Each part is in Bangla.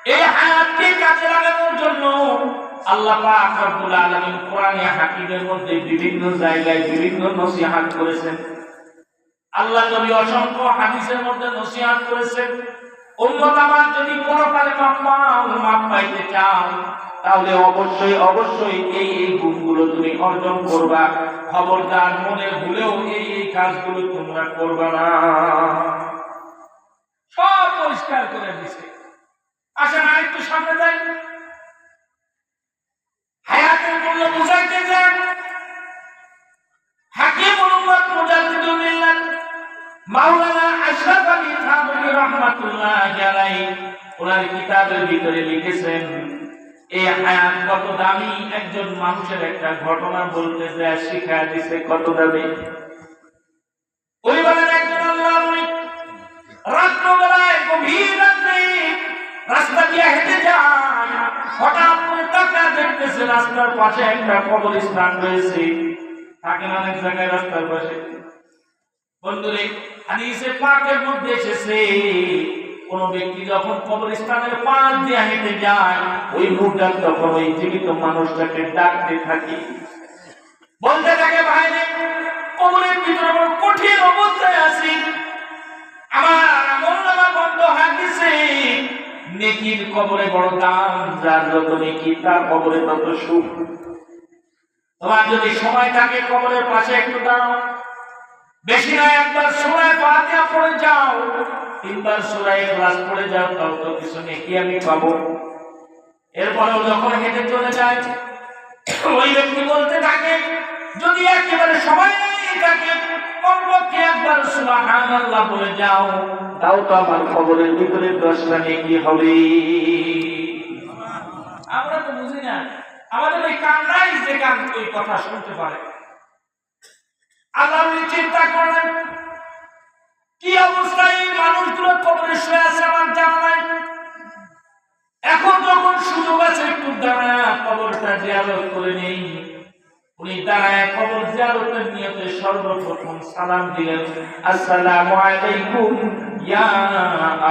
এই হায়াতকে কাজে লাগানোর জন্য আল্লাহ পাক রব্বুল আলামিন কোরআনে হাকিমের মধ্যে বিভিন্ন জায়গায় বিভিন্ন নসিহত করেছেন। আল্লাহ নবী অসংখ্য হাদিসের মধ্যে নসিহত করেছেন, উম্মত আমার যদি পরকালে মাপ পাইতে চাও তাহলে অবশ্যই অবশ্যই এই গুণগুলো তুমি অর্জন করবা। খবরদার মনে ভুলেও এই কাজগুলো তোমরা করবা না। সব পরিষ্কার করে দিছে। আসেন আরেকটু সামনে যাই, হায়াতের মূল্য বুঝাইতে যান। হাকিমুল উম্মাত মুজাদ্দিদুল মিল্লাত মাওলানা আশরাফ আলী থানভী রাহমাতুল্লাহি আলাইহি ওনার কিতাবের ভিতরে লিখেছেন, এই হায়াত কত দামি। একজন মানুষের একটা ঘটনা বলতে যায় শিখায় দিছে কত দামি। পরিবারের একজন আল্লাহর ওলি রাত্রবেলায় গভীর রাত্রে রাস্তা দিয়ে হেঁটে যায়, হঠাৎ করে তাকায় দেখতেছে রাস্তার পাশে একটা কবরস্থান রয়েছে। থাকে না অনেক জায়গায় রাস্তার পাশে। বন্ধুরে, হাদিসে পাকের মধ্যে এসেছে কোন ব্যক্তি যখন কবরস্থানের পাশ দিয়ে হেঁটে যায়, ওই মুহূর্তে তখন ওই জীবিত মানুষটাকে ডাকতে থাকে, বলতে থাকে, ভাই রে, কবরের ভিতরে বড় কঠিন অবস্থায় আছি, আমার আমলনামা বন্ধ হয়ে গেছে। নেকির কবরে বড় দাম, যার যত নেকি তার কবরে তত সুখ। তোমার যদি সময় থাকে কবরের পাশে একটু দাঁড়াও, বেশি না একবার সূরা ফাতিহা পড়ে যাও, তিনবার সূরা ইখলাস পড়ে যাও, তাও তো কিছু নেকি আমি পাবো। এরপরেও যখন হেঁটে চলে যায়, ওই ব্যক্তি বলতে থাকে, যদি একেবারে সময় নেই থাকে কমপক্ষে একবার সুবহানাল্লাহ বলে যাও, তাও তো আমার কবরের ভিতরে 10টা নেকি হবে। আমরা তো বুঝি না, আমাদের ওই কান নাই যে কান ওই কথা শুনতে পারে। আল্লাহ চিন্তা করেন কি অবস্থায় মানুষগুলো কবরে শুয়ে আছে আমার জানা নাই। এখন যখন সুযোগ আছে একটু দাঁড়ায় কবরটা জিয়ারত করে নেই। উনি দাঁড়ায় কবর জিয়ারতের নিয়তে সর্বপ্রথম সালাম দিলেন, আসসালামু আলাইকুম ইয়া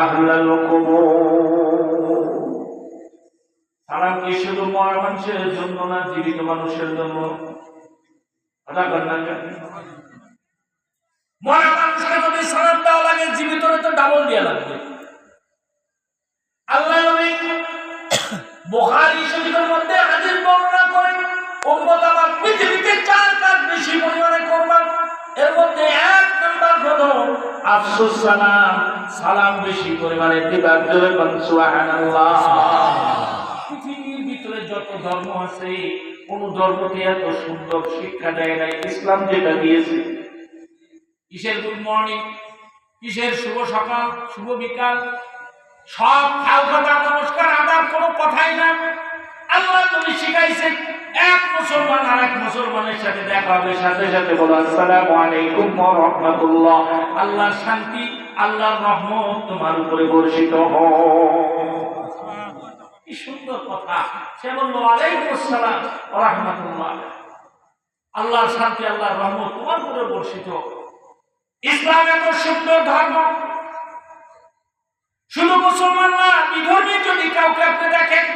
আহলাল কবর। সালাম কি শুধু মরা মানুষের জন্য না, জীবিত মানুষের জন্য? মরা মানুষকে যদি সালাম দেওয়া লাগে, জীবিতরে তো ডাবল দেওয়া লাগবে। আল্লাহ নবী বুখারী শরীফের মধ্যে হাদিস বর্ণনা করেন, উম্মত আমার পৃথিবীতে 4 কাজ বেশি পরিমাণে করবা, এর মধ্যে 1 নাম্বার হলো আফসুস সালাম, সালাম বেশি পরিমাণে দিবা। জোরে বলুন সুবহানাল্লাহ। পৃথিবীর ভিতরে যত ধর্ম আছে, কোন ধর্মকে এত সুন্দর শিক্ষা দেয় নাই ইসলাম যেটা দিয়েছে। কিসের গুড মর্নিং, কিসের শুভ সকাল, শুভ বিকাল, সব খাওয়া নমস্কার আদাব, কোনো কথাই না। আল্লাহ নবী শিখাইছে, এক মুসলমান আরেক মুসলমানের সাথে দেখা হবে, সাথে সাথে বলো আসসালামু আলাইকুম ওয়া রাহমাতুল্লাহ, আল্লাহর শান্তি, আল্লাহর রহমত তোমার উপরে বর্ষিত হোক। কি সুন্দর কথা। সে বলল আলাইকুম আসসালাম ওয়া রাহমাতুল্লাহ, আল্লাহর শান্তি, আল্লাহর রহমত তোমার উপরে বর্ষিত। ইসলাম এত সুন্দর ধর্ম। শুধু মুসলমান না, বিধর্মী যদি কাউকে আপনি দেখেন,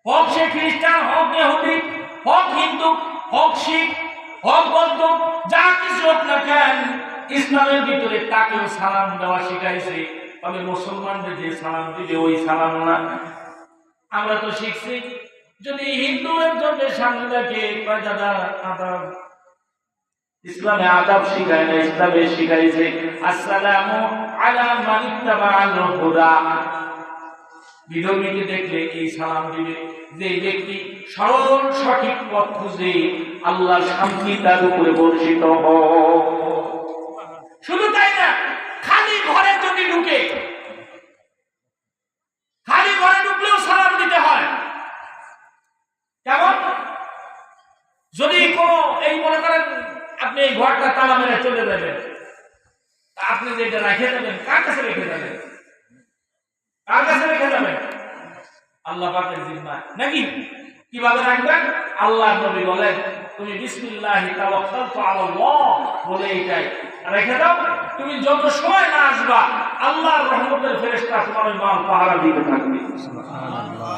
হোক সে খ্রিস্টান, হোক ইহুদি, হোক হিন্দু, হোক শিখ, হোক বৌদ্ধ, যা কিছু হোক না কেন, ইসলামের ভিতরে তাকেও সালাম দেওয়া শিখাইছে। তবে মুসলমানদের যে সালাম দিবে ওই সালাম না। আমরা তো শিখছি, যদি হিন্দু একজনের সামনে দেখে কয় দাদা আদাব, ইসলামে আদাব শিখায় না, ইসলামে শিখাইছে আসসালামু আলা মান ইত্তাবা'আল হুদা। বিধর্মীকে দেখলে এই সালাম দিবে যে ব্যক্তি সরল সঠিক পথ খুঁজে, আল্লাহর শান্তি তার উপরে বর্ষিত হোক। শুধু তাই না, খালি ঘরে যদি ঢুকে, খালি ঘরে ঢুকলেও সালাম দিতে হয়। কেমন? যদি কোনো এই মনে করেন আপনি এই ঘরটা তালা মেরে চলে যাবেন, আপনি যেটা রেখে যাবেন, কার কাছে রেখে যাবেন? কার কাছে রেখে যাবেন? আল্লাহ পাকের জিম্মায় নাকি? কিভাবে রাখবেন? আল্লাহ নবী বলেন, তুমি বিসমিল্লাহি তাওয়াক্কালতু আলাল্লাহ বলে এটাই রেখে দাও। তুমি যত সময় না আসবা, আল্লাহর রহমতের ফেরেশতা তোমার ওই মাল পাহারা দিতে থাকবে। সুবহানাল্লাহ।